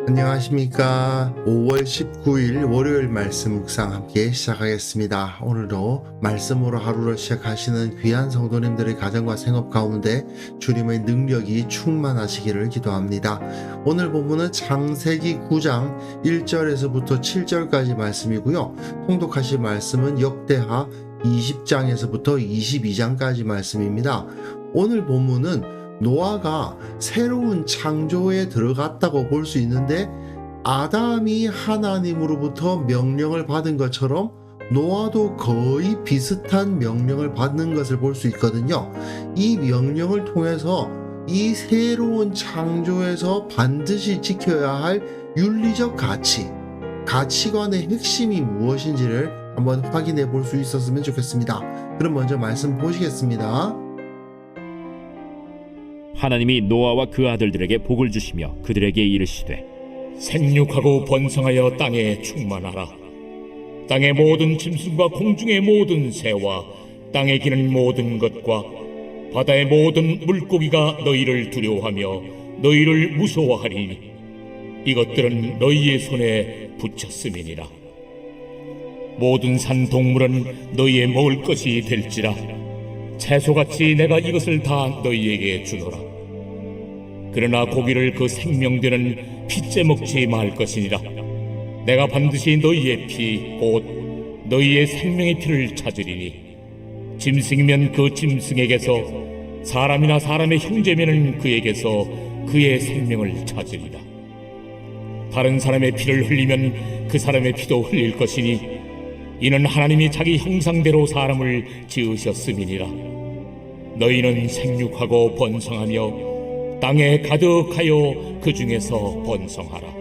안녕하십니까. 5월 19일 월요일 말씀 묵상 함께 시작하겠습니다. 오늘도 말씀으로 하루를 시작하시는 귀한 성도님들의 가정과 생업 가운데 주님의 능력이 충만하시기를 기도합니다. 오늘 본문은 창세기 9장 1절에서부터 7절까지 말씀이고요. 통독하실 말씀은 역대하 20장에서부터 22장까지 말씀입니다. 오늘 본문은 노아가 새로운 창조에 들어갔다고 볼 수 있는데, 아담이 하나님으로부터 명령을 받은 것처럼 노아도 거의 비슷한 명령을 받는 것을 볼 수 있거든요. 이 명령을 통해서 이 새로운 창조에서 반드시 지켜야 할 윤리적 가치관의 핵심이 무엇인지를 한번 확인해 볼 수 있었으면 좋겠습니다. 그럼 먼저 말씀 보시겠습니다. 하나님이 노아와 그 아들들에게 복을 주시며 그들에게 이르시되 생육하고 번성하여 땅에 충만하라. 땅의 모든 짐승과 공중의 모든 새와 땅에 기는 모든 것과 바다의 모든 물고기가 너희를 두려워하며 너희를 무서워하리니 이것들은 너희의 손에 붙였음이니라. 모든 산 동물은 너희의 먹을 것이 될지라. 채소같이 내가 이것을 다 너희에게 주노라. 그러나 고기를 그 생명되는 피째 먹지 말 것이니라. 내가 반드시 너희의 피 곧 너희의 생명의 피를 찾으리니 짐승이면 그 짐승에게서, 사람이나 사람의 형제면은 그에게서 그의 생명을 찾으리라. 다른 사람의 피를 흘리면 그 사람의 피도 흘릴 것이니 이는 하나님이 자기 형상대로 사람을 지으셨음이니라. 너희는 생육하고 번성하며 땅에 가득하여 그 중에서 번성하라.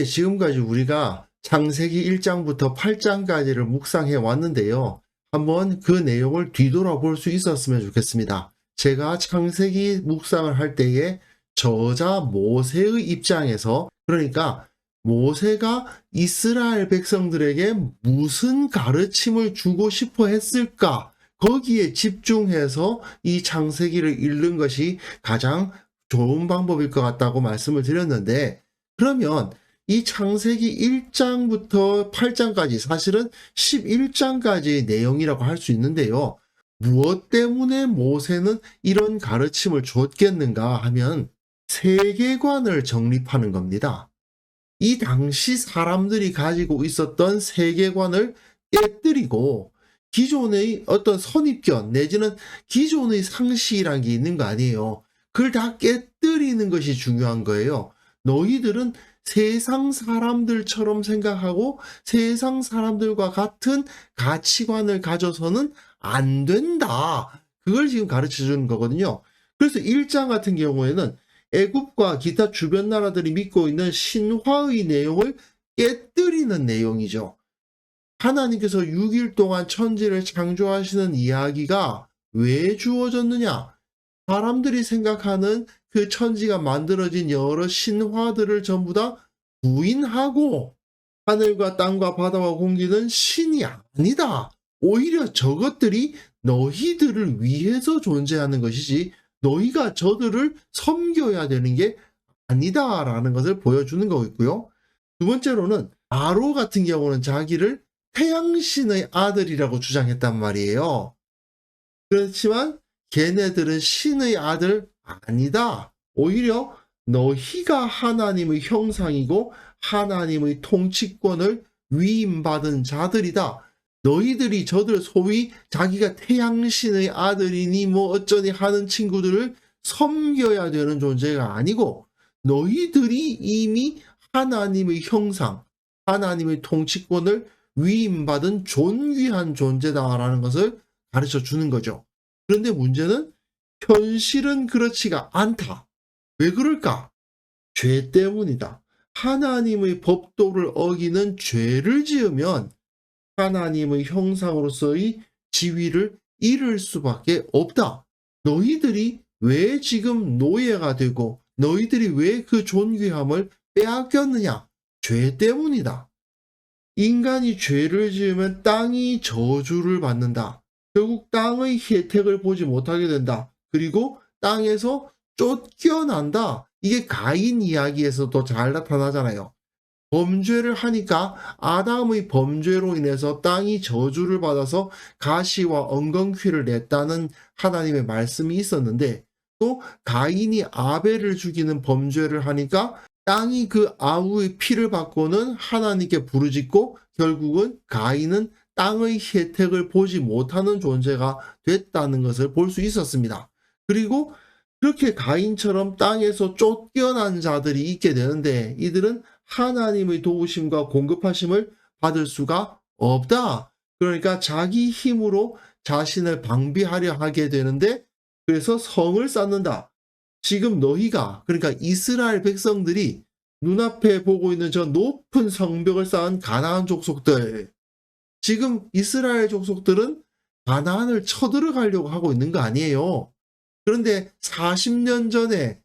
지금까지 우리가 창세기 1장부터 8장까지를 묵상해 왔는데요. 한번 그 내용을 뒤돌아볼 수 있었으면 좋겠습니다. 제가 창세기 묵상을 할 때에 저자 모세의 입장에서, 그러니까 모세가 이스라엘 백성들에게 무슨 가르침을 주고 싶어 했을까, 거기에 집중해서 이 창세기를 읽는 것이 가장 좋은 방법일 것 같다고 말씀을 드렸는데, 그러면 이 창세기 1장부터 8장까지 사실은 11장까지의 내용이라고 할 수 있는데요. 무엇 때문에 모세는 이런 가르침을 줬겠는가 하면 세계관을 정립하는 겁니다. 이 당시 사람들이 가지고 있었던 세계관을 깨뜨리고 기존의 어떤 선입견 내지는 기존의 상식이라는 게 있는 거 아니에요. 그걸 다 깨뜨리는 것이 중요한 거예요. 너희들은 세상 사람들처럼 생각하고 세상 사람들과 같은 가치관을 가져서는 안 된다. 그걸 지금 가르쳐 주는 거거든요. 그래서 1장 같은 경우에는 애굽과 기타 주변 나라들이 믿고 있는 신화의 내용을 깨뜨리는 내용이죠. 하나님께서 6일 동안 천지를 창조하시는 이야기가 왜 주어졌느냐? 사람들이 생각하는 그 천지가 만들어진 여러 신화들을 전부 다 부인하고 하늘과 땅과 바다와 공기는 신이 아니다. 오히려 저것들이 너희들을 위해서 존재하는 것이지 너희가 저들을 섬겨야 되는 게 아니다라는 것을 보여주는 거고요. 두 번째로는 아로 같은 경우는 자기를 태양신의 아들이라고 주장했단 말이에요. 그렇지만 걔네들은 신의 아들 아니다. 오히려 너희가 하나님의 형상이고 하나님의 통치권을 위임받은 자들이다. 너희들이 저들 소위 자기가 태양신의 아들이니 뭐 어쩌니 하는 친구들을 섬겨야 되는 존재가 아니고 너희들이 이미 하나님의 형상, 하나님의 통치권을 위임받은 존귀한 존재다라는 것을 가르쳐 주는 거죠. 그런데 문제는 현실은 그렇지가 않다. 왜 그럴까? 죄 때문이다. 하나님의 법도를 어기는 죄를 지으면 하나님의 형상으로서의 지위를 잃을 수밖에 없다. 너희들이 왜 지금 노예가 되고 너희들이 왜 그 존귀함을 빼앗겼느냐? 죄 때문이다. 인간이 죄를 지으면 땅이 저주를 받는다. 결국 땅의 혜택을 보지 못하게 된다. 그리고 땅에서 쫓겨난다. 이게 가인 이야기에서도 잘 나타나잖아요. 범죄를 하니까 아담의 범죄로 인해서 땅이 저주를 받아서 가시와 엉겅퀴를 냈다는 하나님의 말씀이 있었는데, 또 가인이 아벨을 죽이는 범죄를 하니까 땅이 그 아우의 피를 받고는 하나님께 부르짖고 결국은 가인은 땅의 혜택을 보지 못하는 존재가 됐다는 것을 볼 수 있었습니다. 그리고 그렇게 가인처럼 땅에서 쫓겨난 자들이 있게 되는데, 이들은 하나님의 도우심과 공급하심을 받을 수가 없다. 그러니까 자기 힘으로 자신을 방비하려 하게 되는데, 그래서 성을 쌓는다. 지금 너희가, 그러니까 이스라엘 백성들이 눈앞에 보고 있는 저 높은 성벽을 쌓은 가나안 족속들, 지금 이스라엘 족속들은 가나안을 쳐들어가려고 하고 있는 거 아니에요. 그런데 40년 전에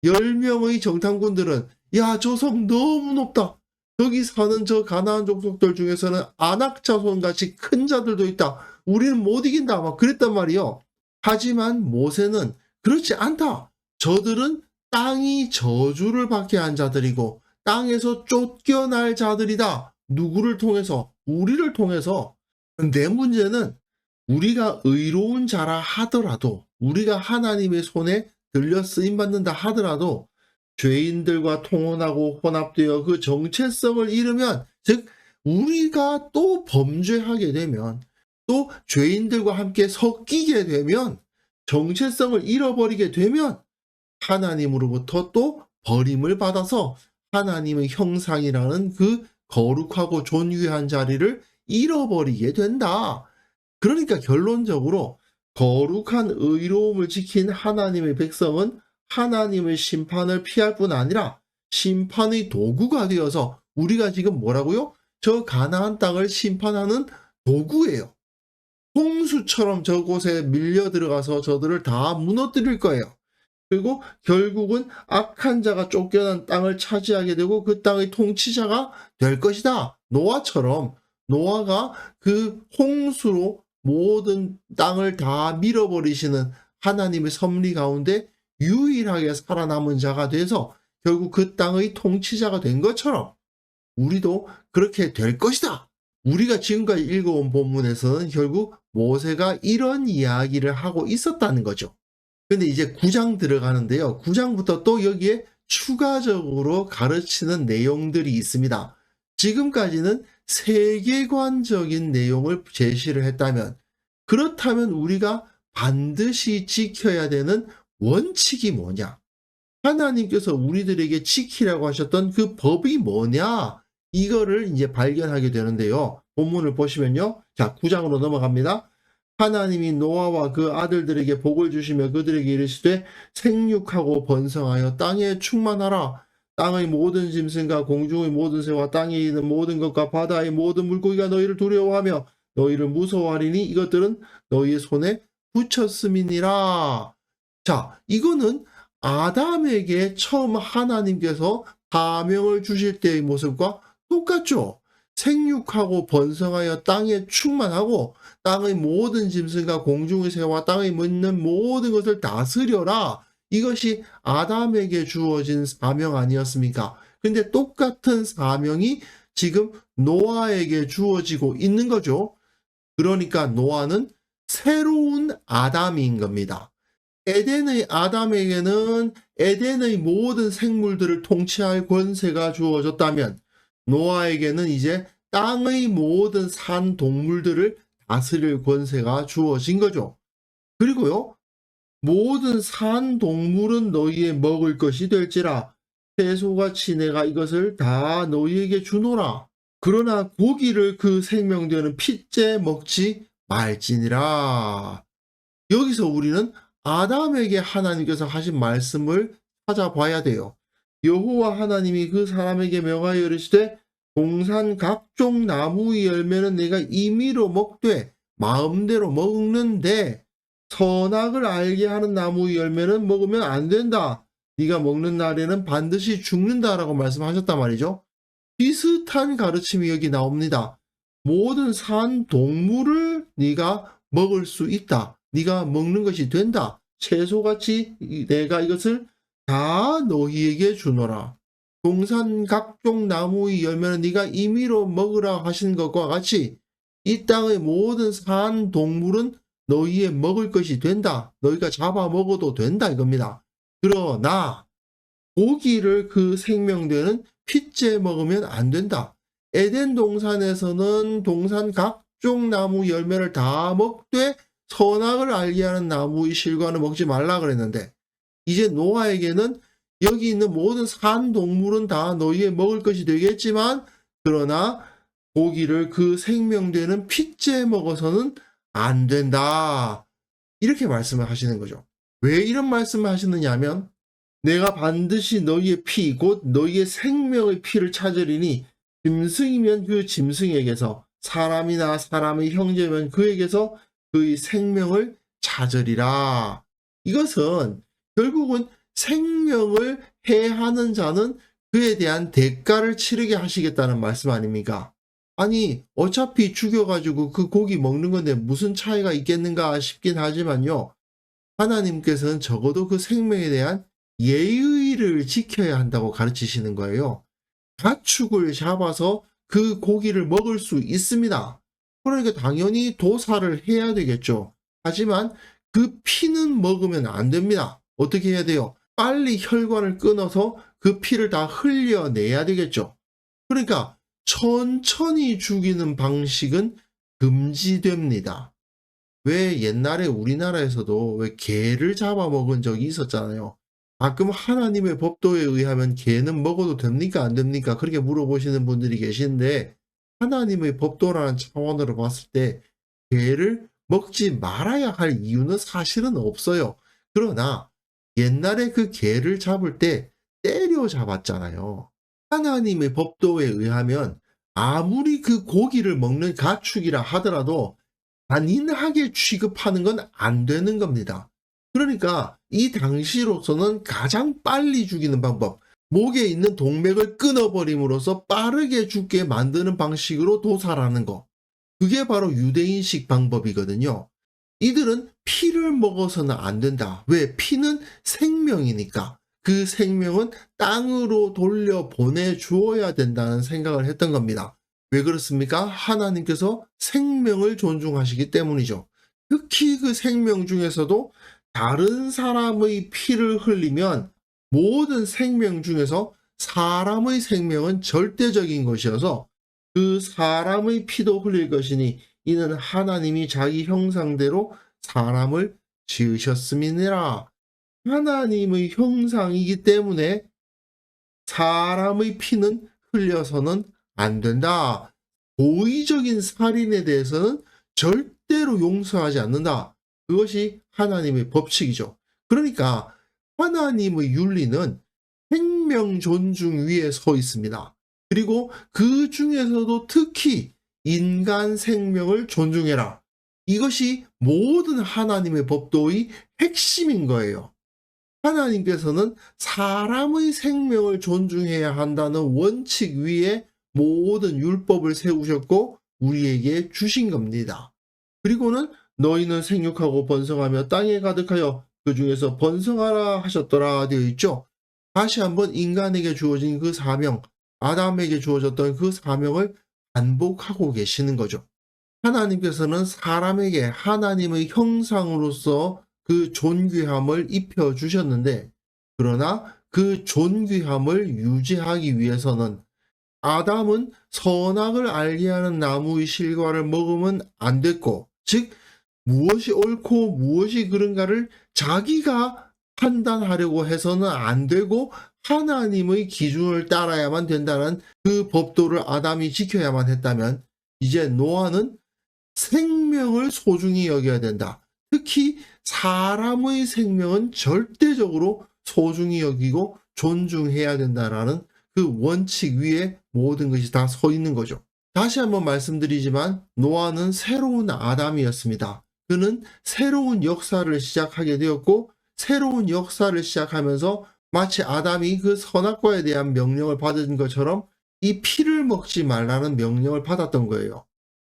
10명의 정탐꾼들은 야, 저 성 너무 높다. 저기 사는 저 가나안 족속들 중에서는 아낙 자손같이 큰 자들도 있다. 우리는 못 이긴다. 막 그랬단 말이요. 하지만 모세는 그렇지 않다. 저들은 땅이 저주를 받게 한 자들이고 땅에서 쫓겨날 자들이다. 누구를 통해서? 우리를 통해서. 내 문제는 우리가 의로운 자라 하더라도, 우리가 하나님의 손에 들려 쓰임받는다 하더라도 죄인들과 통혼하고 혼합되어 그 정체성을 잃으면, 즉 우리가 또 범죄하게 되면, 또 죄인들과 함께 섞이게 되면, 정체성을 잃어버리게 되면 하나님으로부터 또 버림을 받아서 하나님의 형상이라는 그 거룩하고 존귀한 자리를 잃어버리게 된다. 그러니까 결론적으로 거룩한 의로움을 지킨 하나님의 백성은 하나님의 심판을 피할 뿐 아니라 심판의 도구가 되어서, 우리가 지금 뭐라고요? 저 가나안 땅을 심판하는 도구예요. 홍수처럼 저곳에 밀려 들어가서 저들을 다 무너뜨릴 거예요. 그리고 결국은 악한 자가 쫓겨난 땅을 차지하게 되고 그 땅의 통치자가 될 것이다. 노아처럼 노아가 그 홍수로 모든 땅을 다 밀어버리시는 하나님의 섭리 가운데 유일하게 살아남은 자가 돼서 결국 그 땅의 통치자가 된 것처럼 우리도 그렇게 될 것이다. 우리가 지금까지 읽어온 본문에서는 결국 모세가 이런 이야기를 하고 있었다는 거죠. 근데 이제 9장 들어가는데요. 9장부터 또 여기에 추가적으로 가르치는 내용들이 있습니다. 지금까지는 세계관적인 내용을 제시를 했다면, 그렇다면 우리가 반드시 지켜야 되는 원칙이 뭐냐? 하나님께서 우리들에게 지키라고 하셨던 그 법이 뭐냐? 이거를 이제 발견하게 되는데요. 본문을 보시면요. 자, 9장으로 넘어갑니다. 하나님이 노아와 그 아들들에게 복을 주시며 그들에게 이르시되 생육하고 번성하여 땅에 충만하라. 땅의 모든 짐승과 공중의 모든 새와 땅에 있는 모든 것과 바다의 모든 물고기가 너희를 두려워하며 너희를 무서워하리니 이것들은 너희의 손에 붙였음이니라. 자, 이거는 아담에게 처음 하나님께서 사명을 주실 때의 모습과 똑같죠. 생육하고 번성하여 땅에 충만하고 땅의 모든 짐승과 공중의 새와 땅에 있는 모든 것을 다스려라. 이것이 아담에게 주어진 사명 아니었습니까? 근데 똑같은 사명이 지금 노아에게 주어지고 있는 거죠. 그러니까 노아는 새로운 아담인 겁니다. 에덴의 아담에게는 에덴의 모든 생물들을 통치할 권세가 주어졌다면 노아에게는 이제 땅의 모든 산 동물들을 다스릴 권세가 주어진 거죠. 그리고요, 모든 산 동물은 너희의 먹을 것이 될지라 채소같이 내가 이것을 다 너희에게 주노라. 그러나 고기를 그 생명되는 핏째 먹지 말지니라. 여기서 우리는 아담에게 하나님께서 하신 말씀을 찾아봐야 돼요. 여호와 하나님이 그 사람에게 명하여 이르시되 동산 각종 나무의 열매는 내가 임의로 먹되 마음대로 먹는데 선악을 알게 하는 나무의 열매는 먹으면 안 된다. 네가 먹는 날에는 반드시 죽는다라고 말씀하셨단 말이죠. 비슷한 가르침이 여기 나옵니다. 모든 산 동물을 네가 먹을 수 있다. 네가 먹는 것이 된다. 채소같이 내가 이것을 다 너희에게 주노라. 동산 각종 나무의 열매는 네가 임의로 먹으라 하신 것과 같이 이 땅의 모든 산 동물은 너희의 먹을 것이 된다. 너희가 잡아 먹어도 된다 이겁니다. 그러나 고기를 그 생명되는 핏째 먹으면 안 된다. 에덴 동산에서는 동산 각종 나무 열매를 다 먹되 선악을 알게 하는 나무의 실과는 먹지 말라 그랬는데 이제 노아에게는 여기 있는 모든 산 동물은 다 너희의 먹을 것이 되겠지만 그러나 고기를 그 생명되는 핏째 먹어서는 안 된다. 이렇게 말씀을 하시는 거죠. 왜 이런 말씀을 하시느냐 하면 내가 반드시 너희의 피, 곧 너희의 생명의 피를 찾으리니 짐승이면 그 짐승에게서 사람이나 사람의 형제면 그에게서 그의 생명을 찾으리라. 이것은 결국은 생명을 해하는 자는 그에 대한 대가를 치르게 하시겠다는 말씀 아닙니까? 아니 어차피 죽여가지고 그 고기 먹는 건데 무슨 차이가 있겠는가 싶긴 하지만요. 하나님께서는 적어도 그 생명에 대한 예의를 지켜야 한다고 가르치시는 거예요. 가축을 잡아서 그 고기를 먹을 수 있습니다. 그러니까 당연히 도살을 해야 되겠죠. 하지만 그 피는 먹으면 안 됩니다. 어떻게 해야 돼요? 빨리 혈관을 끊어서 그 피를 다 흘려내야 되겠죠. 그러니까 천천히 죽이는 방식은 금지됩니다. 왜 옛날에 우리나라에서도 왜 개를 잡아먹은 적이 있었잖아요. 가끔 하나님의 법도에 의하면 개는 먹어도 됩니까? 안 됩니까? 그렇게 물어보시는 분들이 계신데 하나님의 법도라는 차원으로 봤을 때 개를 먹지 말아야 할 이유는 사실은 없어요. 그러나 옛날에 그 개를 잡을 때 때려 잡았잖아요. 하나님의 법도에 의하면 아무리 그 고기를 먹는 가축이라 하더라도 잔인하게 취급하는 건 안 되는 겁니다. 그러니까 이 당시로서는 가장 빨리 죽이는 방법, 목에 있는 동맥을 끊어버림으로써 빠르게 죽게 만드는 방식으로 도살하는 거. 그게 바로 유대인식 방법이거든요. 이들은 피를 먹어서는 안 된다. 왜? 피는 생명이니까. 그 생명은 땅으로 돌려보내 주어야 된다는 생각을 했던 겁니다. 왜 그렇습니까? 하나님께서 생명을 존중하시기 때문이죠. 특히 그 생명 중에서도 다른 사람의 피를 흘리면 모든 생명 중에서 사람의 생명은 절대적인 것이어서 그 사람의 피도 흘릴 것이니 이는 하나님이 자기 형상대로 사람을 지으셨음이니라. 하나님의 형상이기 때문에 사람의 피는 흘려서는 안 된다. 고의적인 살인에 대해서는 절대로 용서하지 않는다. 그것이 하나님의 법칙이죠. 그러니까 하나님의 윤리는 생명 존중 위에 서 있습니다. 그리고 그 중에서도 특히 인간 생명을 존중해라. 이것이 모든 하나님의 법도의 핵심인 거예요. 하나님께서는 사람의 생명을 존중해야 한다는 원칙 위에 모든 율법을 세우셨고 우리에게 주신 겁니다. 그리고는 너희는 생육하고 번성하며 땅에 가득하여 그 중에서 번성하라 하셨더라 되어 있죠. 다시 한번 인간에게 주어진 그 사명, 아담에게 주어졌던 그 사명을 반복하고 계시는 거죠. 하나님께서는 사람에게 하나님의 형상으로서 그 존귀함을 입혀주셨는데 그러나 그 존귀함을 유지하기 위해서는 아담은 선악을 알게 하는 나무의 실과를 먹으면 안 됐고 즉 무엇이 옳고 무엇이 그른가를 자기가 판단하려고 해서는 안 되고 하나님의 기준을 따라야만 된다는 그 법도를 아담이 지켜야만 했다면 이제 노아는 생명을 소중히 여겨야 된다. 특히 사람의 생명은 절대적으로 소중히 여기고 존중해야 된다라는 그 원칙 위에 모든 것이 다 서 있는 거죠. 다시 한번 말씀드리지만 노아는 새로운 아담이었습니다. 그는 새로운 역사를 시작하게 되었고 새로운 역사를 시작하면서 마치 아담이 그 선악과에 대한 명령을 받은 것처럼 이 피를 먹지 말라는 명령을 받았던 거예요.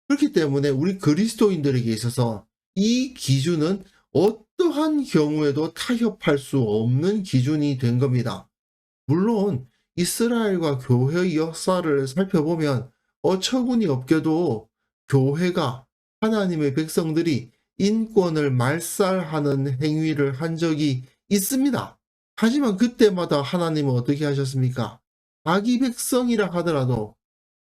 그렇기 때문에 우리 그리스도인들에게 있어서 이 기준은 어떠한 경우에도 타협할 수 없는 기준이 된 겁니다. 물론 이스라엘과 교회의 역사를 살펴보면 어처구니 없게도 교회가 하나님의 백성들이 인권을 말살하는 행위를 한 적이 있습니다. 하지만 그때마다 하나님은 어떻게 하셨습니까? 자기 백성이라 하더라도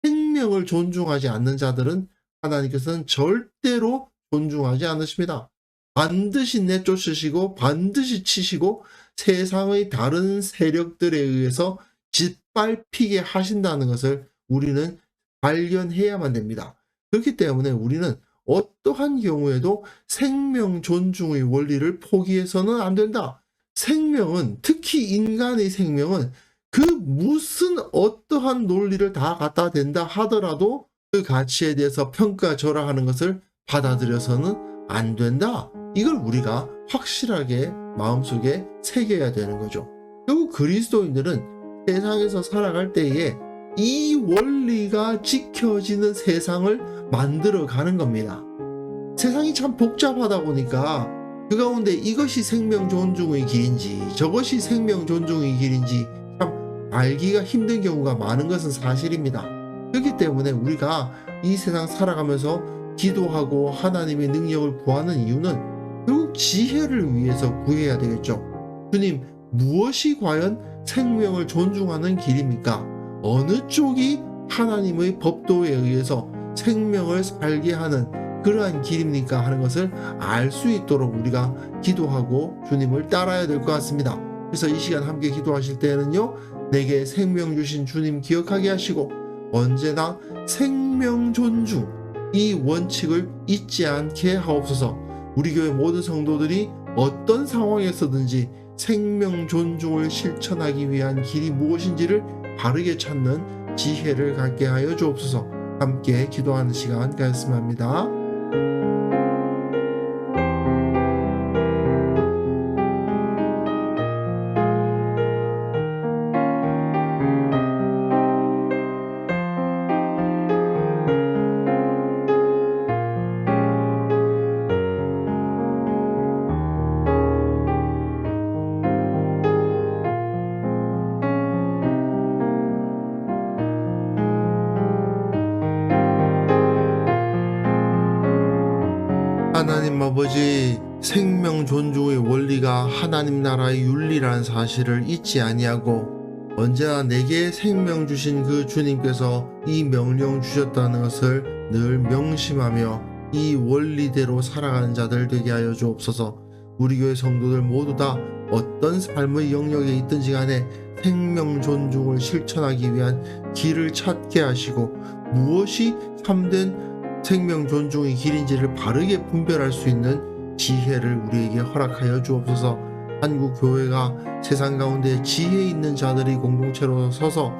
생명을 존중하지 않는 자들은 하나님께서는 절대로 존중하지 않으십니다. 반드시 내쫓으시고 반드시 치시고 세상의 다른 세력들에 의해서 짓밟히게 하신다는 것을 우리는 발견해야만 됩니다. 그렇기 때문에 우리는 어떠한 경우에도 생명 존중의 원리를 포기해서는 안 된다. 생명은, 특히 인간의 생명은 그 무슨 어떠한 논리를 다 갖다 댄다 하더라도 그 가치에 대해서 평가절하하는 것을 받아들여서는 안 된다. 이걸 우리가 확실하게 마음속에 새겨야 되는 거죠. 결국 그리스도인들은 세상에서 살아갈 때에 이 원리가 지켜지는 세상을 만들어 가는 겁니다. 세상이 참 복잡하다 보니까 그 가운데 이것이 생명 존중의 길인지 저것이 생명 존중의 길인지 참 알기가 힘든 경우가 많은 것은 사실입니다. 그렇기 때문에 우리가 이 세상 살아가면서 기도하고 하나님의 능력을 구하는 이유는 결국 지혜를 위해서 구해야 되겠죠. 주님, 무엇이 과연 생명을 존중하는 길입니까? 어느 쪽이 하나님의 법도에 의해서 생명을 살게 하는 그러한 길입니까? 하는 것을 알 수 있도록 우리가 기도하고 주님을 따라야 될 것 같습니다. 그래서 이 시간 함께 기도하실 때에는요, 내게 생명 주신 주님 기억하게 하시고 언제나 생명 존중 이 원칙을 잊지 않게 하옵소서. 우리 교회 모든 성도들이 어떤 상황에서든지 생명 존중을 실천하기 위한 길이 무엇인지를 바르게 찾는 지혜를 갖게 하여 주옵소서. 함께 기도하는 시간 가졌으면 합니다. 하나님 아버지, 생명 존중의 원리가 하나님 나라의 윤리라는 사실을 잊지 아니하고 언제나 내게 생명 주신 그 주님께서 이 명령 주셨다는 것을 늘 명심하며 이 원리대로 살아가는 자들 되게 하여 주옵소서. 우리 교회 성도들 모두 다 어떤 삶의 영역에 있든지 간에 생명 존중을 실천하기 위한 길을 찾게 하시고 무엇이 참된 생명 존중의 길인지를 바르게 분별할 수 있는 지혜를 우리에게 허락하여 주옵소서. 한국 교회가 세상 가운데 지혜 있는 자들의 공동체로 서서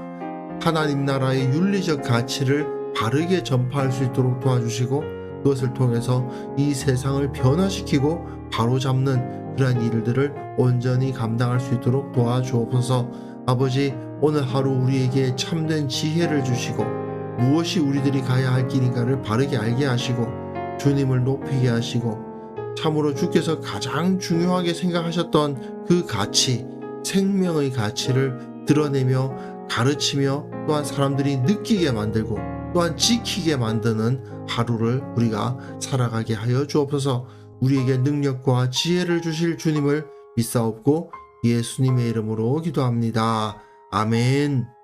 하나님 나라의 윤리적 가치를 바르게 전파할 수 있도록 도와주시고 그것을 통해서 이 세상을 변화시키고 바로잡는 그러한 일들을 온전히 감당할 수 있도록 도와주옵소서. 아버지, 오늘 하루 우리에게 참된 지혜를 주시고 무엇이 우리들이 가야 할 길인가를 바르게 알게 하시고 주님을 높이게 하시고 참으로 주께서 가장 중요하게 생각하셨던 그 가치, 생명의 가치를 드러내며 가르치며 또한 사람들이 느끼게 만들고 또한 지키게 만드는 하루를 우리가 살아가게 하여 주옵소서. 우리에게 능력과 지혜를 주실 주님을 믿사옵고 예수님의 이름으로 기도합니다. 아멘.